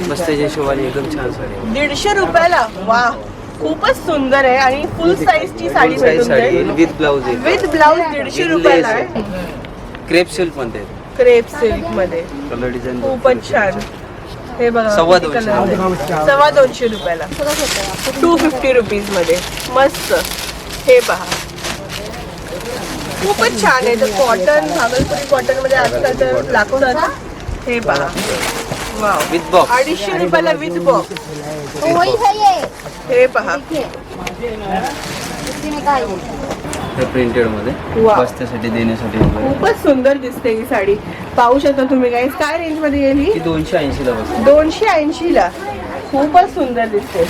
बस्तेच्या हिशोबाने एकदम छान साडी आहे. 150 रुपयाला. वा, खूपच सुंदर आहे आणि फुल साईजची साडी फुल साईज भेटून साडी जाईल. विथ ब्लाऊज आहे. विथ ब्लाऊज 150 रुपयाला आहे. क्रेप सिल्क मध्ये क्रेप सिल्क मध्ये कलर डिझाईन खूपच छान. हे बघा, 250 किती color आहे. 250 रुपयाला. 250 रुपीज मध्ये मस्त. हे पहा, खूपच छान आहे. तर कॉटन, भागलपुरी कॉटन मध्ये आजकाल तर लागतात. हे पहा, वाव, विथ बॉक्स 250 रुपयाला विथ बॉक्स. वही है ये, हे पहा, देखिए इसी में का है ये। हे प्रिंटेड मध्ये वा. बस्त्यासाठी देण्यासाठी वगैरे. खूपच सुंदर दिसते ही साडी. पाहू शकता तुम्ही गाईस. काय रेंज मध्ये येईल ही? ही 280 ला बसते. 280 ला. खूपच सुंदर दिसते.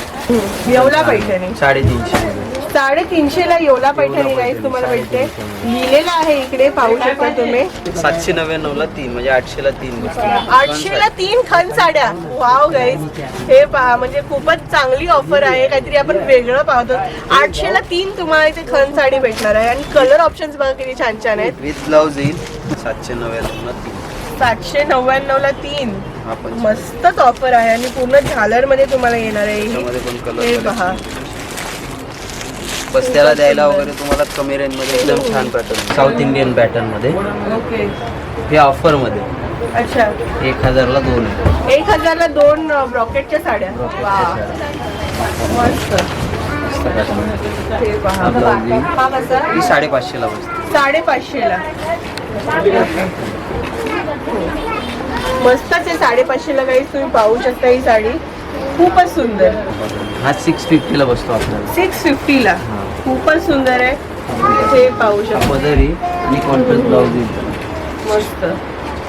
येवला पैठणी 350 मध्ये. 350 ला येवला पैठणी गाईस तुम्हाला भेटते. लिहिलेलं आहे इकडे, पाहू शकता तुम्ही. 799 ला 3 म्हणजे 800 ला 3 बसते. 800 ला 3 खण साड्या. वाव गाईस, हे पहा, म्हणजे खूपच चांगली ऑफर आहे. काहीतरी आपण वेगळं पाहतो. 800 ला 3 तुम्हाला इथे खण साडी भेटणार आहे. आणि कलर ऑप्शन्स बघा किती छान छान आहेत. विथ ब्लाऊज येईल 799 ला 3. 799 ला 3. हा पण मस्तच ऑफर आहे आणि पूर्ण झालर मध्ये तुम्हाला येणार आहे ही. त्यामध्ये पण हे कलर पहा, बस्त्याला द्यायला वगैरे तुम्हाला कमी रेंज मध्ये एकदम छान पॅटर्न. साऊथ इंडियन पॅटर्न मध्ये ओके. हे ऑफर मध्ये अच्छा, 1000 ला 2 आहे. 1000 ला 2 ब्रॉकेटच्या साड्या. वा, मस्त. हे पहा, हा कसा? ही 550 ला बसते. 550 ला. मस्तच आहे. 550 ला काही तुम्ही पाहू शकता ही साडी. खूपच सुंदर. हा 650 ला बसतो आपल्याला. 650 ला. खूपच सुंदर आहे. हे पाहू शकता. पदरी आणि कॉन्ट्रास्ट ब्लाऊज येईल. मस्त.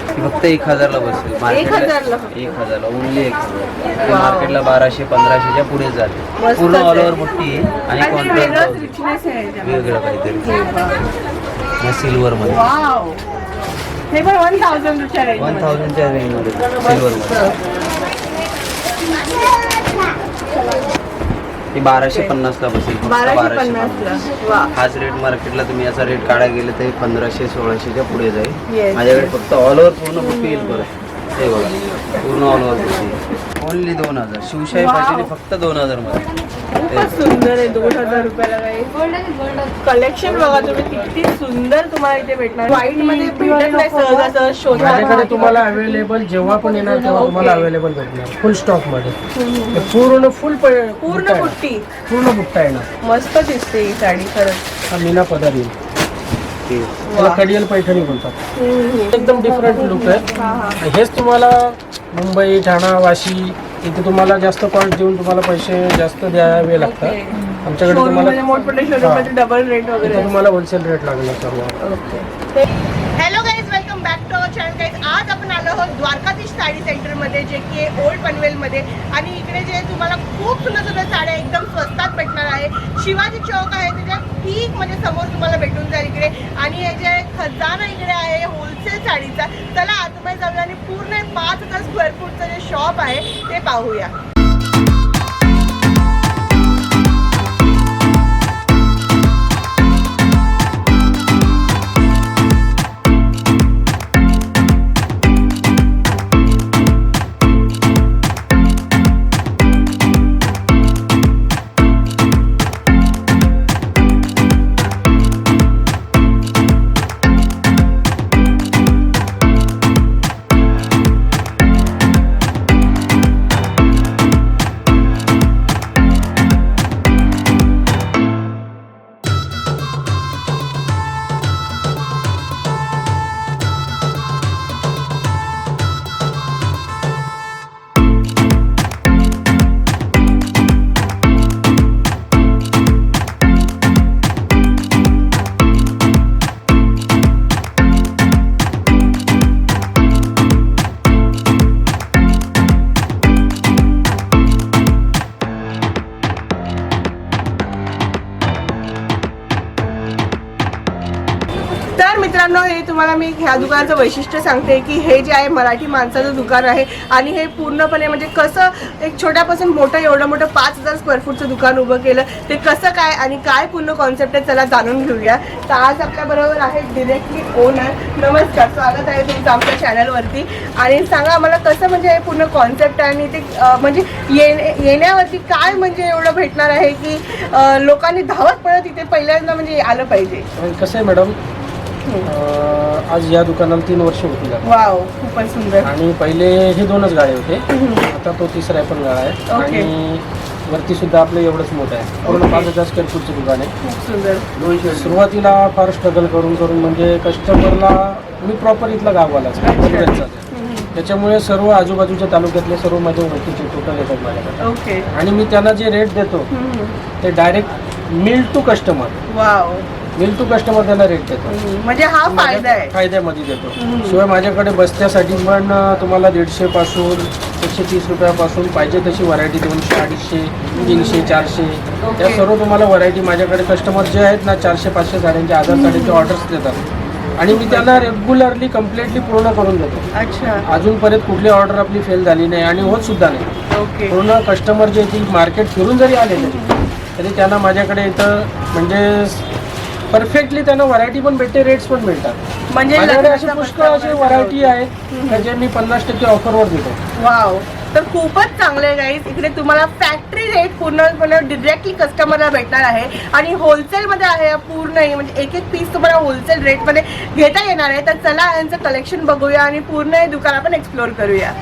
ही फक्त 1000 ला बसेल. 1000 ला फक्त. 1000 ला ओनली 1000. वाव. मार्केटला 1200-1500च्या पुढे जाते. मस्तच पूर्ण आहे. ऑल ओव्हर मोठी आहे आणि काहीतरी कॉन्ट्रास्ट वेगळंच ब्लाऊज रिचनेस आहे याच्यामध्ये. वेगळं काहीतरी. हे पहा. या सिल्वर मध्ये वाव, हे पण 1000 च्या रेंज मध्ये. 1000 च्या रेंज मध्ये सिल्वर मध्ये. ही 1250 ला बसेल. फक्त 1250 ला. वा, हाच रेट मार्केटला तुम्ही याचा रेट काढा गेले तर 1500-1600च्या पुढे जाईल. Yes. माझ्याकडे फक्त ऑल ओव्हर पूर्ण बुट्टी येईल परत. हे बघा, पूर्ण ऑल ओव्हर बुट्टी ओनली 2000. शिवशाही Wow. पाटील फक्त 2000 मध्ये. खूपच सुंदर आहे. 2000 रुपयाला काही कलेक्शन बघा तुम्ही, किती सुंदर तुम्हाला इथे भेटणार. व्हाईट मध्ये भेटत नाही सहजासहज शोधा. माझ्याकडे तुम्हाला अवेलेबल जेव्हा पण येणार तेव्हा तुम्हाला अवेलेबल भेटणार फुल स्टॉक मध्ये. हे पूर्ण फुल पूर्ण बुट्टी. पूर्ण बुट्टा येणार. मस्त दिसते ही साडी खरंच. हा मीना पदर येईल. त्याला कडियल पैठणी बोलतात. एकदम डिफरंट लुक आहे. हेच तुम्हाला मुंबई, ठाणा, वाशी इथे तुम्हाला जास्त कॉस्ट देऊन तुम्हाला पैसे जास्त द्यावे लागतात. आमच्याकडे शोरूम तुम्हाला मध्ये मोठमोठे शोरूम मध्ये डबल रेट वगैरे. इथे तुम्हाला होलसेल रेट लागणार सर्व. Hello guys, welcome back to our channel guys. आज आपण आलो आहोत द्वारकाधीश साडी सेंटरमध्ये, जे की आहे ओल्ड पनवेलमध्ये. आणि इकडे जे तुम्हाला खूप सुंदर सुंदर साड्या एकदम स्वस्तात भेटणार आहे. शिवाजी चौक आहे त्याच्या ठीक म्हणजे समोर तुम्हाला भेटून जाईल इकडे. आणि हे जे खजाना इकडे आहे होलसेल साडीचा. चला आतमध्ये जाऊया आणि पूर्ण 5000 स्क्वेअर फूटचं जे शॉप आहे ते पाहूया. मित्रांनो, हे तुम्हाला मी ह्या दुकानाचं वैशिष्ट्य सांगते की हे जे आहे मराठी माणसाचं दुकान आहे आणि हे पूर्णपणे म्हणजे कसं एक छोट्यापासून मोठं एवढं मोठं 5000 स्क्वेअर फूटचं दुकान उभं केलं, ते कसं काय आणि काय पूर्ण कॉन्सेप्ट आहे चला जाणून घेऊया. तर आज आपल्याबरोबर आहे डिरेक्टली ओनर. नमस्कार, स्वागत आहे तुमचं आमच्या चॅनलवरती. आणि सांगा आम्हाला कसं म्हणजे हे पूर्ण कॉन्सेप्ट आहे आणि ते म्हणजे येण्यावरती काय म्हणजे एवढं भेटणार आहे की लोकांनी धावत पडत इथे पहिल्यांदा म्हणजे आलं पाहिजे. कसं आहे मॅडम, आज या दुकानाला 3 वर्ष होती. वाव, खूपच सुंदर. आणि पहिले हे 2च गाळे होते, आता तो 3रा पण गाळा आहे. आणि वरती सुद्धा आपलं एवढंच मोठं आहे, पूर्ण 5000 स्क्वेअर फूटचं दुकान आहे. खूप सुंदर. सुरुवातीला फार स्ट्रगल करून म्हणजे कस्टमरला मी प्रॉपर इथला गाववालाच त्याच्यामुळे सर्व आजूबाजूच्या तालुक्यातले सर्व माझे ओळखीचे टोटल येतात माझ्याकडे. ओके. आणि मी त्यांना जे रेट देतो ते direct mill to customer, wow, mill to customer त्यांना रेट देतो. म्हणजे हा फायदा आहे, फायद्यामध्ये देतो. शिवाय माझ्याकडे बस्त्यासाठी पण तुम्हाला 150 पासून 130 रुपयापासून पाहिजे तशी व्हरायटी 200, 250, 300, 400 या सर्व तुम्हाला व्हरायटी माझ्याकडे कस्टमर जे आहेत ना 400-500 साड्यांच्या 1000 साड्यांचे ऑर्डर्स देतात आणि मी त्यांना रेग्युलरली कम्प्लिटली पूर्ण करून देतो. अच्छा. अजूनपर्यंत कुठली ऑर्डर आपली फेल झाली नाही आणि होत सुद्धा नाही. ओके. पूर्ण कस्टमर जे ती मार्केट फिरून जरी आलेले तरी त्यांना माझ्याकडे इथं म्हणजे परफेक्टली त्यांना व्हरायटी पण भेटते, रेट्स पण मिळतात. म्हणजे माझ्याकडे असे पुष्कळ असे व्हरायटी आहेत का जे मी 50% ऑफरवर देतो. वाव, तर खूपच चांगले आहे गाईज. इकडे तुम्हाला फॅक्टरी रेट पूर्णपणे डिरेक्टली कस्टमरला भेटणार आहे आणि होलसेलमध्ये आहे पूर्ण, म्हणजे एक एक पीस तुम्हाला होलसेल रेटमध्ये घेता येणार आहे. तर चला यांचं कलेक्शन बघूया आणि पूर्ण हे दुकान आपण एक्सप्लोर करूया.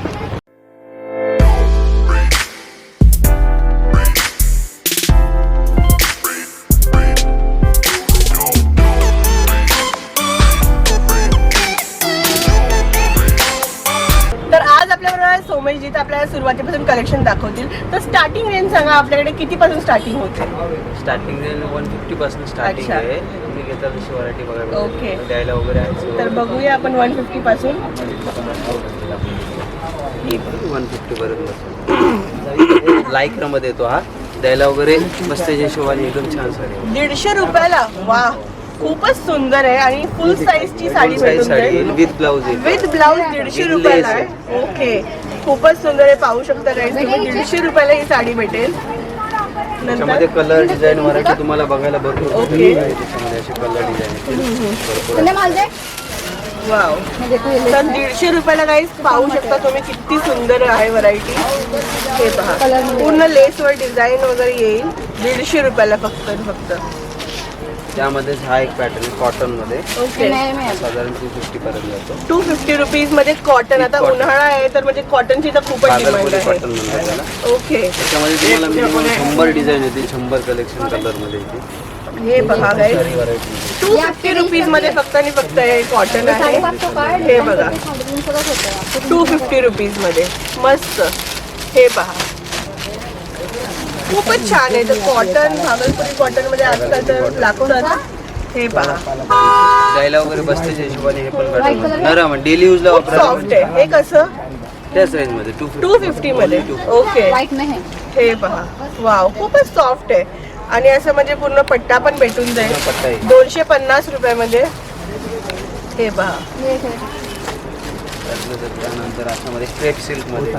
सोमेशजी तर आपल्याला सुरुवातीपासून कलेक्शन दाखवतील. तर स्टार्टिंग रेंज सांगा, आपल्याकडे कितीपासून स्टार्टिंग होते? स्टार्टिंग रेंज 150 पासून स्टार्टिंग अच्छा. आहे. तुम्ही घेता तशी व्हरायटी बघायला ओके. द्यायला वगैरे आहे. तर बघूया आपण 150 पासून. 150 पर्यंत लायक्रामध्ये येतो हा, द्यायला वगैरे बसतेच्या हिशोबाने एकदम छान साडी. 150 रुपयाला. वा, खूपच सुंदर आहे आणि फुल साईजची साडी भेटून जाईल विथ ब्लाऊज. विथ ब्लाऊज 150 रुपयाला आहे. ओके, खूपच सुंदर आहे. पाहू शकता गाईज तुम्ही, 150 रुपयाला ही साडी भेटेल. त्याच्यामध्ये कलर डिझाईन व्हरायटी तुम्हाला बघायला भरपूर ओके. त्याच्यामध्ये असे कलर डिझाईन. वाव, तर 150 रुपयाला गाईज पाहू शकता तुम्ही किती सुंदर आहे व्हरायटी. हे पहा, पूर्ण लेसवर डिझाईन वगैरे येईल. 150 रुपयाला फक्त. त्यामध्ये हा एक पॅटर्न कॉटन मध्ये. ओके. साधारण 250 पर्यंत जातो. 250 रुपीज मध्ये कॉटन. आता उन्हाळा आहे तर म्हणजे कॉटनची तर खूपच डिमांड आहे. कॉटन म्हणतात त्याला. ओके. त्याच्यामध्ये तुम्हाला मिनिमम 100 डिझाईन येतील, 100 कलेक्शन कलर मध्ये येतील. हे बघा गाईज, व्हरायटी 250 रुपीज मध्ये फक्त आणि फक्त हे कॉटन आहे. हे बघा 250 रुपीज मध्ये मस्त. हे पहा, खूपच छान आहे. तर कॉटन, भागलपुरी कॉटन मध्ये आजकाल तर लाखोंचा. हे पहा, द्यायला वगैरे बसतेच्या हिशोबाने हे पण पॅटर्न नरम डेली यूजला खूप सॉफ्ट आहे. हे कसं? त्याच रेंज मध्ये 250 मध्ये. ओके. हे पहा, वाव, खूपच सॉफ्ट आहे आणि असं म्हणजे पूर्ण पट्टा पण भेटून जाईल. पट्टा आहे. 250 रुपयामध्ये. हे पहा, त्यानंतर अशामध्ये क्रेप सिल्क मध्ये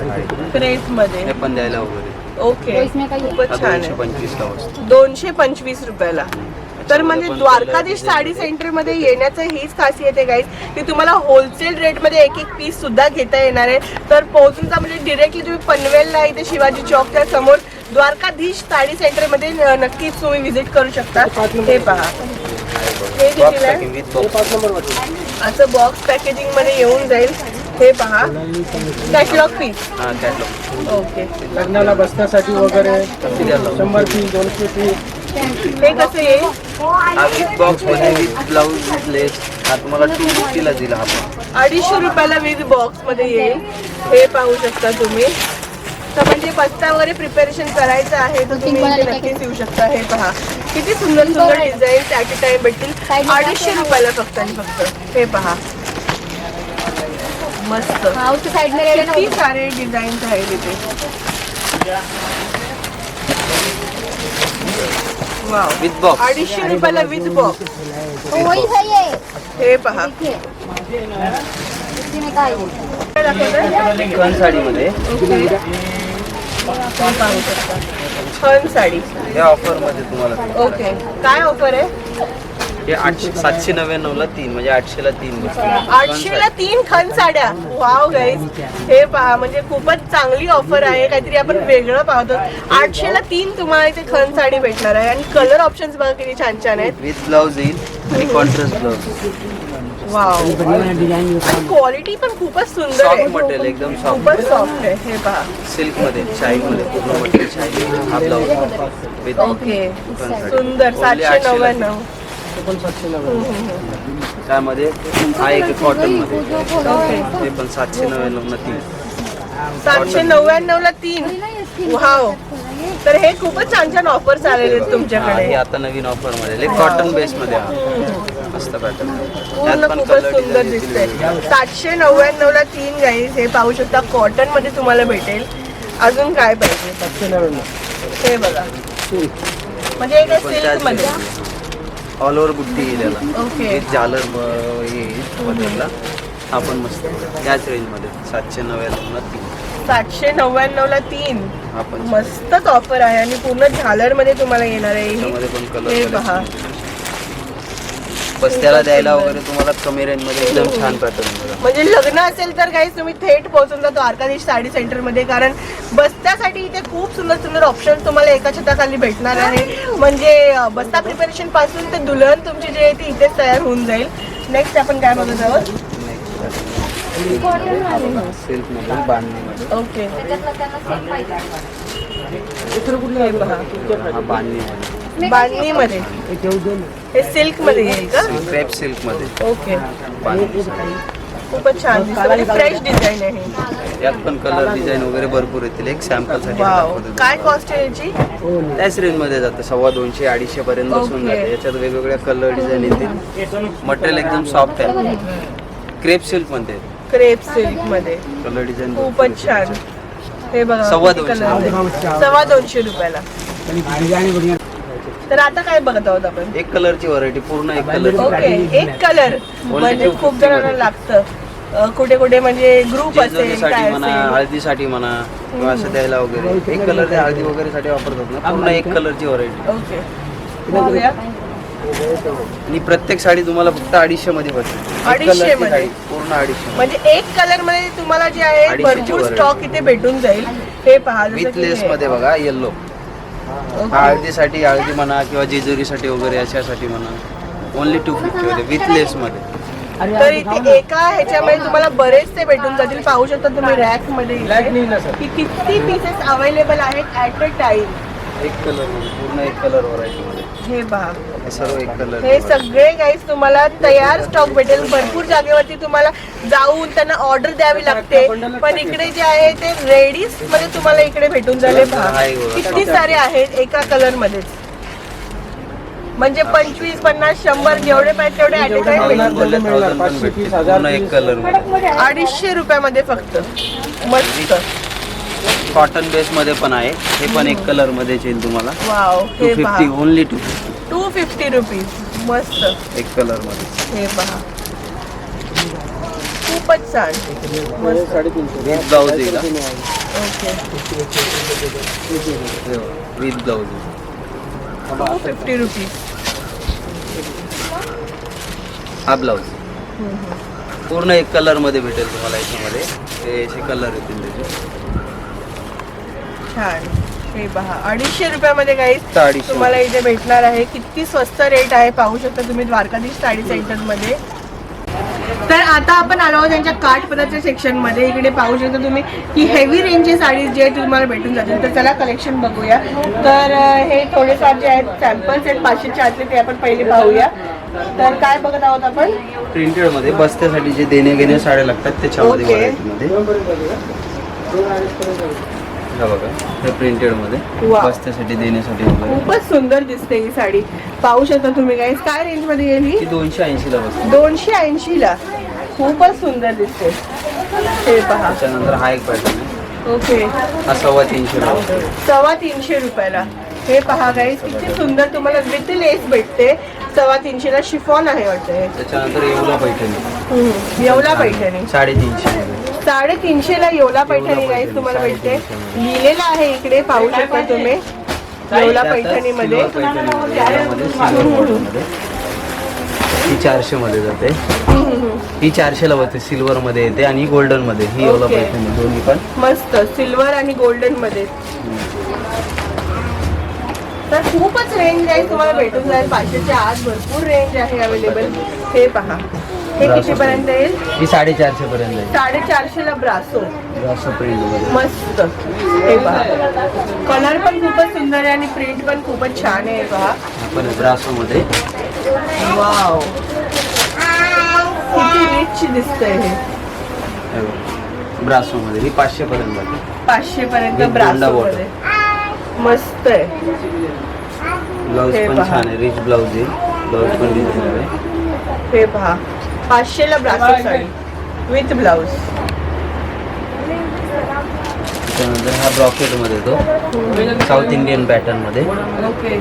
क्रेप मध्ये हे पण द्यायला वगैरे. ओके, खूपच छान आहे. 225 ला वस्तू. 225 रुपयाला. तर म्हणजे द्वारकाधीश साडी सेंटर मध्ये येण्याचं हीच खासियत आहे गाईज की तुम्हाला होलसेल रेट मध्ये एक एक पीस सुद्धा घेता येणार आहे. तर पोहोचून जा म्हणजे डिरेक्टली तुम्ही पनवेलला इथे शिवाजी चौकच्या समोर द्वारकाधीश साडी सेंटर मध्ये नक्कीच तुम्ही व्हिजिट करू शकता. हे पहा, हे कितीला आहे? असं बॉक्स पॅकेजिंग मध्ये येऊन जाईल. हे पहा, कॅटलॉग पीस. हा कॅटलॉग. ओके. लग्नाला बसण्यासाठी वगैरे 100 पीस 200 पीस. हे कसं येईल? हा विथ बॉक्स मध्ये विथ ब्लाऊज विथ लेस हा तुम्हाला 250 ला दिला. हा 250 रुपयाला विथ बॉक्स मध्ये येईल. हे पाहू शकता तुम्ही. तर म्हणजे बस्ता वगैरे प्रिपरेशन करायचं आहे तर तुम्ही इथे नक्कीच येऊ शकता. हे पहा, किती सुंदर सुंदर डिझाईन ॲट अ टाइम भेटतील. 250 रुपयाला फक्त आणि फक्त. हे पहा, मस्त. किती सारे डिझाईन्स आहेत इथे. वाव विथ बॉक्स 250 रुपयाला विथ बॉक्स. तो वही है ये हे पहा देखिए इसी में का है काय दाखवतोय? खण साडीमध्ये पाहू शकता छान साडी. या ऑफर मध्ये तुम्हाला भेटेल. ओके काय ऑफर आहे? हे 799 ला 3 म्हणजे 800 ला 3 बसते. 800 ला 3 खण साड्या. वाव गाईज हे पहा म्हणजे खूपच चांगली ऑफर आहे. काहीतरी आपण वेगळं पाहतो. 800 ला 3 तुम्हाला इथे खण साडी भेटणार आहे आणि कलर ऑप्शन्स बघा किती छान छान आहेत. विथ ब्लाउज येईल आणि कॉन्ट्रास्ट ब्लाउज. वाव आणि क्वालिटी पण खूपच सुंदर सॉफ्ट आहे. मटेरियल एकदम सॉफ्ट. खूपच सॉफ्ट आहे. हे पहा सिल्क मध्ये शाईन मध्ये पूर्ण मटेरियल शाईन. हा ब्लाउज विथ ओके सुंदर 799. त्यामध्ये हा एक कॉटन मध्ये ओके ते पण 799 ला 3. 799 ला 3. वाव तर हे खूपच छान छान ऑफर्स आलेले आहेत तुमच्याकडे. हे आता नवीन ऑफर मध्ये कॉटन बेस मध्ये मस्त पॅटर्न. पूर्ण खूपच सुंदर दिसते. 799 ला 3 गाईज हे पाहू शकता. कॉटन मध्ये तुम्हाला भेटेल. अजून काय पाहिजे? हे बघा म्हणजे एक सिल्क मध्ये. ऑल ओव्हर बुट्टी येईल याला. ओके हे झालर येईल मध्येला. हा पण मस्त त्याच रेंज मध्ये 799 ला 3. 799 ला 3 हा पण मस्तच ऑफर आहे आणि पूर्ण झालर मध्ये तुम्हाला येणार आहे त्यामध्ये पण हे कलर पहा. बस्त्याला द्यायला वगैरे तुम्हाला कमी रेंज मध्ये एकदम छान पॅटर्न. म्हणजे लग्न असेल तर काही तुम्ही थेट पोहोचून जा द्वारकाधीश साडी सेंटर मध्ये. कारण बस्त्यासाठी इथे खूप सुंदर सुंदर ऑप्शन तुम्हाला एका छताखाली भेटणार आहे. म्हणजे बस्ता प्रिपरेशन पासून ते दुल्हन तुमची जी आहे ती इथेच तयार होऊन जाईल. नेक्स्ट आपण काय बघत आहोत? सिल्क मध्ये बांधणी ओके त्याच्यातलं त्यांना सेम पाहिजे. हे पहा हा बांधणी बांधणी मध्ये हे सिल्क मध्ये येईल का? क्रेप सिल्क मध्ये ओके बांधणी. खूपच छान दिसतं म्हणजे फ्रेश डिझाईन आहे. यात पण कलर डिझाईन वगैरे भरपूर येतील. एक सॅम्पल साठी वाव दाखवतो. काय कॉस्ट आहे याची? त्याच रेंज मध्ये जातं 250 250 पर्यंत बसून ओके. जाते. याच्यात वेगवेगळ्या कलर डिझाईन येतील. मटेरियल एकदम सॉफ्ट आहे. क्रेप सिल्क मध्ये क्रेप सिल्क मध्ये कलर डिझाईन खूपच छान. हे बघा 250. किती color आहे. 250 रुपयाला. तर आता काय बघत आहोत आपण? एक कलरची व्हरायटी पूर्ण एक कलर. ओके एक कलर म्हणजे खूप जणांना लागतं. कुठे कुठे म्हणजे ग्रुप असेल जेजुरीसाठी काय म्हणा असेल. हळदीसाठी म्हणा किंवा असं द्यायला वगैरे एक कलर ते हळदी वगैरे साठी वापरतात ना. पूर्ण एक कलरची व्हरायटी. ओके बघूया. आणि प्रत्येक साडी तुम्हाला फक्त 250 मध्ये बसेल. एक 250 कलरची मध्ये? साडी पूर्ण 250. म्हणजे एक कलर मध्ये तुम्हाला जे आहे 250 भरपूर ची स्टॉक इथे भेटून जाईल. हे पहा जसं विथ की लेस हे. मध्ये बघा येल्लो. ओके. हळदीसाठी हळदी म्हणा किंवा जेजुरीसाठी वगैरे अशासाठी म्हणा ओनली 250 मध्ये विथ लेस मध्ये. तर इथे एका ह्याच्यामध्ये तुम्हाला बरेचसे भेटून जातील. पाहू शकता तुम्ही रॅक मध्ये इथे की किती पीसेस अवेलेबल आहेत ऍट अ टाइम. एक कलर मध्ये पूर्ण एक कलर व्हरायटी मध्ये हे पहा हे सर्व एक कलर. हे सगळे गाईज तुम्हाला तयार स्टॉक भेटेल. भरपूर जागेवरती तुम्हाला जाऊन त्यांना ऑर्डर द्यावी लागते. पण इकडे जे आहे ते रेडीज मध्ये तुम्हाला इकडे भेटून झाले. पहा किती सारे आहेत एका कलर मध्येच. म्हणजे 25 50 100 जेवढे पाहिजे तेवढे ऍट अ टाइम भेटून बोलले 1000 पण भेटतील. पूर्ण एक कलर मध्ये 250 रुपयामध्ये फक्त. मस्त कॉटन बेस मध्ये पण आहे. हे पण एक कलर मध्ये येईल तुम्हाला. वाव हे पहा 250 ओनली 250 250 रुपीज. मस्त एक कलर मध्ये. हे पहा खूपच छान. मस्त विथ ब्लाउज येईल. Okay with blouse 250 rupees. हा ब्लाउज पूर्ण एक कलर मध्ये भेटेल तुम्हाला. याच्यामध्ये हे असे कलर येतील त्याचे. छान. हे पहा 250 रुपयामध्ये काही 250 तुम्हाला इथे भेटणार आहे. किती स्वस्त रेट आहे पाहू शकता तुम्ही द्वारकाधीश साडी सेंटर मध्ये. तर आता आपण आलो आहोत त्यांच्या कार्ट पदाच्या सेक्शन मध्ये. इकडे पाहू शकता तुम्ही की हेवी रेंजचे साडीज जे तुम्हाला भेटून जातील. तर चला कलेक्शन बघूया. तर हे थोडेफार जे आहेत सॅम्पल्स आहेत 500 च्या आतले ते आपण पहिले पाहूया. तर काय बघत आहोत आपण? प्रिंटेड मध्ये बस्त्यासाठी जे देणे घेणे साड्या लागतात त्याच्यामध्ये ओके. व्हरायटी मध्ये. हा बघा हे प्रिंटेड मध्ये वा. बस्त्यासाठी देण्यासाठी वगैरे. खूपच सुंदर दिसते ही साडी. पाहू शकता तुम्ही गाईस. काय रेंज मध्ये येईल ही? ती 280 ला बसते. 280 ला. खूपच सुंदर दिसते. हे पहा त्याच्यानंतर हा एक पॅटर्न आहे. ओके, हा 350 रुपये. 350 रुपयाला. हे पहा गाईस, किती सुंदर तुम्हाला विथ लेस भेटते. 350 ला शिफॉन आहे वाटतं हे. त्याच्यानंतर येवला पैठणी. येवला पैठणी 350 मध्ये. 350 ला येवला पैठणी गाईस तुम्हाला भेटते. लिहिलेलं आहे इकडे, पाहू शकता तुम्ही. येवला पैठणी मध्ये ही 400 मध्ये जाते. ही 400 ला बघते, सिल्वर मध्ये येते आणि गोल्डन मध्ये. ही येवला Okay. पैठणी दोन्ही पण मस्त सिल्वर आणि गोल्डन मध्ये. तर खूपच रेंज आहे, तुम्हाला भेटून जाईल. 500च्या आत भरपूर रेंज आहे अवेलेबल. हे पहा, हे किती पर्यंत येईल? ही 450 पर्यंत आहे. 450 ला ब्रासो. ब्रासो प्रिंट मध्ये. मस्त. हे पहा, कलर पण खूपच सुंदर आहे आणि प्रिंट पण खूपच छान आहे. हे पहा, आपण ब्रासो मध्ये. वाव, किती रिच दिसतंय हे. ब्रासो मध्ये ही 500 पर्यंत जाते. 500 पर्यंत With ब्रासो गोंडा मध्ये. मस्त आहे. ब्लाऊज हे पण पहा. छान आहे, रिच ब्लाऊज आहे. ब्लाऊज पण डिझाईन आहे. हे पहा, 500 ला ब्रासो साडी विथ ब्लाऊज. त्यानंतर हा ब्रॉकेट मध्ये येतो, साऊथ इंडियन पॅटर्न मध्ये. ओके,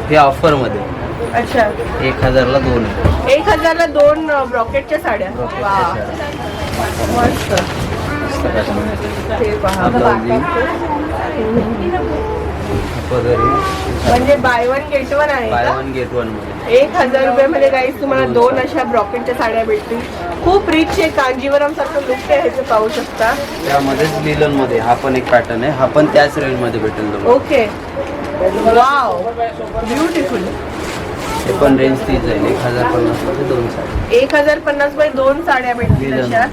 हे ऑफर मध्ये अच्छा. 1000 ला 2 आहे. 1000 ला 2 ब्रॉकेटच्या साड्या. वा, मस्त. हे पहा, म्हणजे बाय वन गेट वन आहे बाय का? 1 गेट 1 मध्ये. 1000 रुपयामध्ये गाईस तुम्हाला 2 अशा ब्रॉकेटच्या साड्या भेटतील. खूप रिच आहे, कांजीवरम सारखं लुक आहे, हे पाहू शकता. त्यामध्येच लिलन मध्ये हा पण एक पॅटर्न आहे. हा पण त्याच रेंज मध्ये भेटेल तुम्हाला. Okay, wow, beautiful. हे पण रेंज तीच आहे, 1050 मध्ये 2 साडी. 1050 मध्ये 2 साड्या भेटतील लिनन. अशा.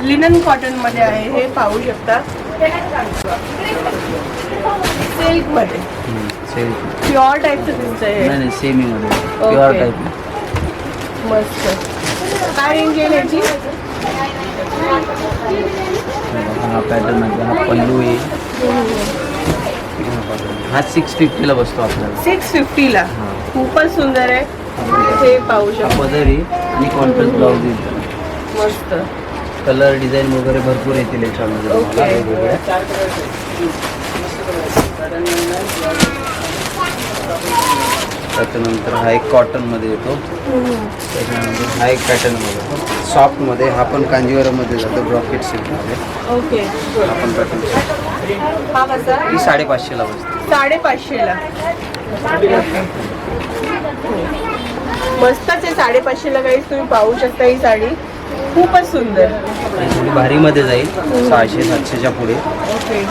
लिनन कॉटन मध्ये आहे, हे पाहू शकता. सिल्क मध्ये सेम. प्युअर टाईपचं दिसतंय. नाही सेमी मध्ये Okay. Pure type. मस्त. काय रेंज आहे याची? हा पॅटर्न आहे, हा पल्लू आहे. हा 650 ला बसतो आपल्याला. 650 ला. हा. खूपच सुंदर आहे, हे पाहू हा शकता. पदरी आणि कॉन्ट्रास्ट ब्लाऊज येईल. मस्त. कलर डिझाईन वगैरे भरपूर येतील याच्यामध्ये तुम्हाला Okay. वेगवेगळ्या. त्याच्यानंतर हा एक कॉटन मध्ये येतो. त्याच्यानंतर हा एक पॅटर्न मध्ये येतो, सॉफ्ट मध्ये. हा पण कांजीवरम मध्ये जातो, ब्रॉकेट सिल्क मध्ये. ओके, हा पण पॅटर्न. हा कसा? ही 550 ला बसते. 550 ला. मस्तच आहे. 550 ला काही तुम्ही पाहू शकता. ही साडी खूपच सुंदर. ही थोडी भारी मध्ये जाईल, 600-700च्या पुढे. ओके,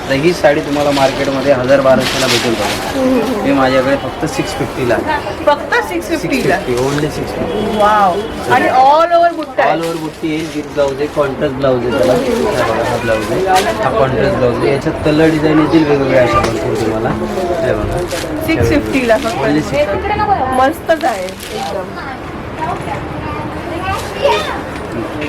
तर ही साडी तुम्हाला मार्केटमध्ये 1000-1200 ला भेटेल बघा. हे माझ्याकडे फक्त 650 ला आहे. फक्त 650 ला. 650 ओनली 650. वाव, आणि ऑल ओव्हर बुट्टा ऑल आहे. ओव्हर बुट्टी येईल, विथ ब्लाऊज आहे, कॉन्ट्रास्ट ब्लाऊज आहे त्याला. हा बघा, हा ब्लाऊज आहे, हा कॉन्ट्रास्ट ब्लाऊज आहे. याच्यात कलर डिझाईन येतील वेगवेगळ्या अशा भरपूर तुम्हाला. हे बघा 650 ला ओनली फक्त. 650. मस्तच आहे एकदम.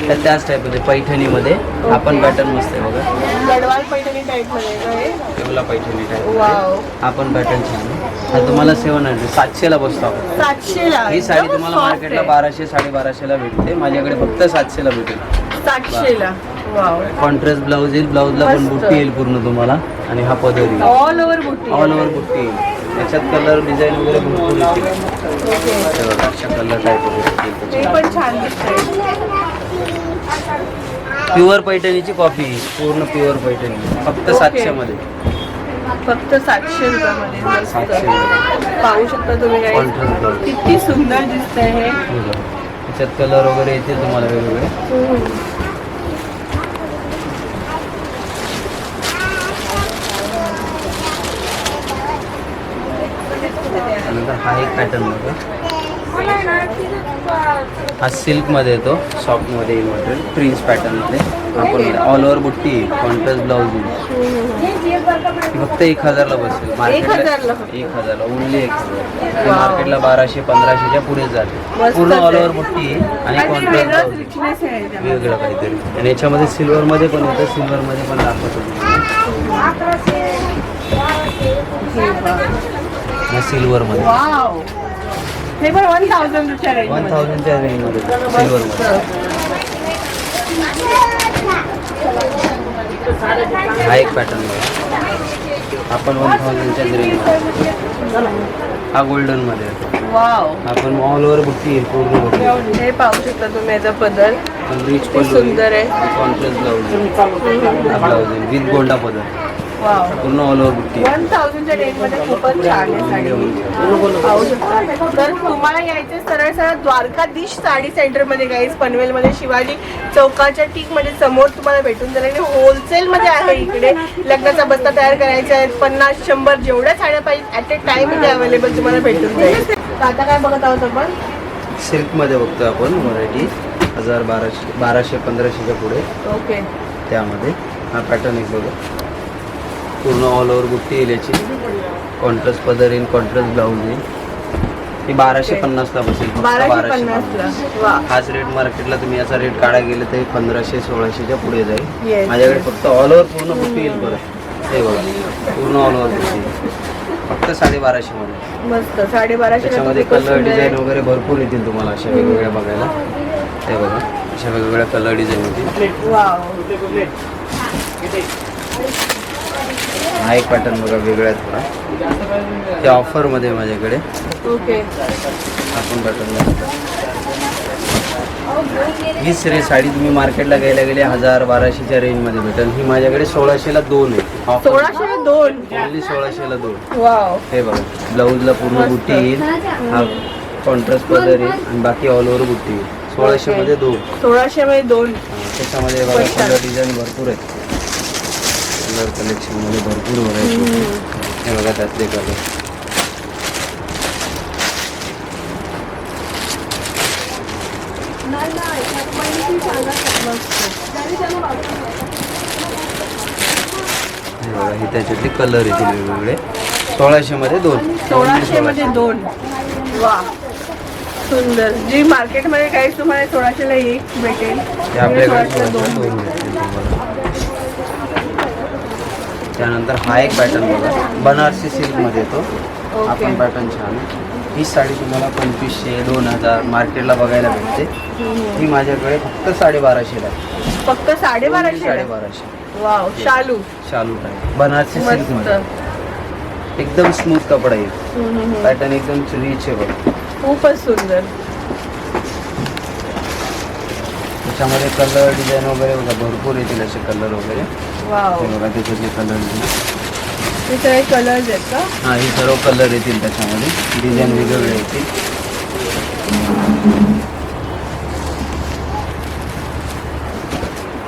तर त्याच टाईपमध्ये पैठणीमध्ये आपण पॅटर्न मस्त आहे बघा. गडवाल पैठणी टाईप मध्ये आहे का हे? तेवला पैठणी टाईप. वाव, आपण पॅटर्न छान आहे. हा तुम्हाला 700 700 ला बसतो आपण. 700 ला. ही साडी एकदम तुम्हाला soft मार्केटला आहे. 1200-1250 ला भेटते. माझ्याकडे फक्त 700 ला भेटेल. 700 ला. वाव, कॉन्ट्रास्ट ब्लाऊज येईल, ब्लाऊजला पण मस्त. बुट्टी येईल पूर्ण तुम्हाला. आणि हा पदर येईल, ऑल ओव्हर बुट्टी. ऑल ओव्हर बुट्टी येईल. याच्यात कलर डिझाईन वगैरे भरपूर येतील. ओके, हे बघा, अशा कलर टाईप वगैरे येतील हे त्याच्यात. पण छान दिसतंय. प्युअर पैठणीची कॉफी, पूर्ण प्युअर पैठणी, फक्त ओके. 700 मध्ये. फक्त 700 रुपयामध्ये. मस्त. 700 मध्ये. पाहू शकता तुम्ही guys. Contrast blouse. किती सुंदर दिसतंय हे. हे बघा. याच्यात कलर वगैरे येतील तुम्हाला वेगवेगळे. त्यानंतर हा एक पॅटर्न बघा. हा सिल्क मध्ये येतो, सॉफ्ट मध्ये येईल मटेरियल, प्रिन्स पॅटर्न मध्ये. आपण ऑल ओव्हर बुट्टी, कॉन्ट्रास्ट ब्लाऊज येईल. फक्त 1000 ला बसेल. 1000 ला फक्त. 1000 ला, ओनली 1000. Wow. मार्केटला 1200-1500च्या पुढे जाते. मस्तच पूर्ण ऑल आहे. ओव्हर बुट्टी आहे आणि काहीतरी कॉन्ट्रास्ट वेगळंच ब्लाऊज richness आहे याच्यामध्ये. वेगळं काहीतरी. आणि याच्यामध्ये सिल्वर मध्ये पण येतं, सिल्वर मध्ये पण दाखवतो. सिल्वर मध्ये वाव, हे पण 1000 च्या रेंज 1000च्या रेंज मध्ये सिल्वर मध्ये. हा एक पॅटर्न बघा, आपण 1000च्या रेंज. हा गोल्डन मध्ये येतो. वाव, आपण ऑल ओव्हर बुट्टी आहे पूर्ण बुट्टी. हे पाहू शकता तुम्ही याचा पदर रिच किती सुंदर आहे. कॉन्ट्रास्ट ब्लाऊज, हा ब्लाऊज आहे विथ गोल्डा पदर, वाव. पूर्ण ऑल ओव्हर बुट्टी. 1000च्या रेंज मध्ये खूपच छान आहे साडी, पाहू शकता. तर तुम्हाला यायचे सरळ सरळ द्वारकाधीश साडी सेंटर मध्ये गाईज, पनवेल मध्ये शिवाजी चौकाच्या ठीक मध्ये समोर तुम्हाला भेटून जाईल. आणि होलसेल मध्ये आहे इकडे. लग्नाचा बस्ता तयार करायचा आहे, 50-100 जेवढ्या साड्या पाहिजे ऍट ए टाइम इथे अवेलेबल तुम्हाला भेटून जाईल. तर आता काय बघत आहोत आपण? सिल्क मध्ये बघतोय आपण व्हरायटी 1200-1500च्या पुढे. ओके, त्यामध्ये हा पॅटर्न एक बघा, पूर्ण ऑल ओव्हर बुट्टी येईल याची, कॉन्ट्रास्ट पदर येईल, कॉन्ट्रास्ट ब्लाऊज येईल. ती 1250ला बसेल, फक्त 1250 ला. वा, हाच रेट मार्केटला तुम्ही याचा रेट काढा गेले तर 1500-1600च्या पुढे जाईल. Yes. माझ्याकडे फक्त ऑल ओव्हर पूर्ण बुट्टी येईल परत. हे बघा, पूर्ण ऑल ओव्हर बुट्टी फक्त 1250 मध्ये. मस्त 1250 त्याच्यामध्ये कलर डिझाईन वगैरे भरपूर येतील तुम्हाला अशा वेगवेगळ्या बघायला. ते बघा, अशा वेगवेगळ्या कलर डिझाईन येतील. वाव, हा एक पॅटर्न बघा वेगळा आहे थोडा, त्या ऑफरमध्ये माझ्याकडे ओके. आपण पॅटर्न. ही साडी तुम्ही मार्केटला घ्यायला गेले 1000-1200च्या रेंजमध्ये भेटेल. ही माझ्याकडे 1600ला 2 आहे. 1602. ओनली 1600ला 2. वाव, हे बघा, ब्लाऊजला पूर्ण बुट्टी येईल, हा कॉन्ट्रास्ट पदर येईल आणि बाकी ऑल ओव्हर बुट्टी येईल. 1600 मध्ये 2. 1600 मध्ये 2. त्याच्यामध्ये बघा कलर डिझाईन भरपूर आहेत. कलर कलेक्शन मध्ये भरपूर व्हरायटी. हे बघा त्यातले कलर. हे बघा, हे त्याच्यातले कलर येतील वेगवेगळे. 1600 मध्ये 2. 1600 मध्ये 2. वा, सुंदर. जी मार्केटमध्ये काही तुम्हाला 1600 ला एक भेटेल, ते आपल्याकडे 1600 ला 2 2. भेटतील तुम्हाला. त्यानंतर हा एक पॅटर्न बघा, बनारसी सिल्क मध्ये येतो. हा ओके. पण पॅटर्न छान आहे. ही साडी तुम्हाला 2500-2000 मार्केटला बघायला भेटते. ही माझ्याकडे फक्त 1250ला आहे. फक्त 1250 1250. वाव, शालू चालू टाईप बनारसी सिल्क मस्त. मध्ये एकदम स्मूथ कपडा येईल. पॅटर्न एकदम रिच आहे बघा. खूपच सुंदर. त्याच्यामध्ये कलर डिझाईन वगैरे बघा भरपूर येतील असे कलर वगैरे. वाव, हे बघा त्याच्यातले कलर. हे सगळे कलर्स आहेत का? हा, हे सर्व कलर येतील त्याच्यामध्ये, डिझाईन वेगवेगळे येतील.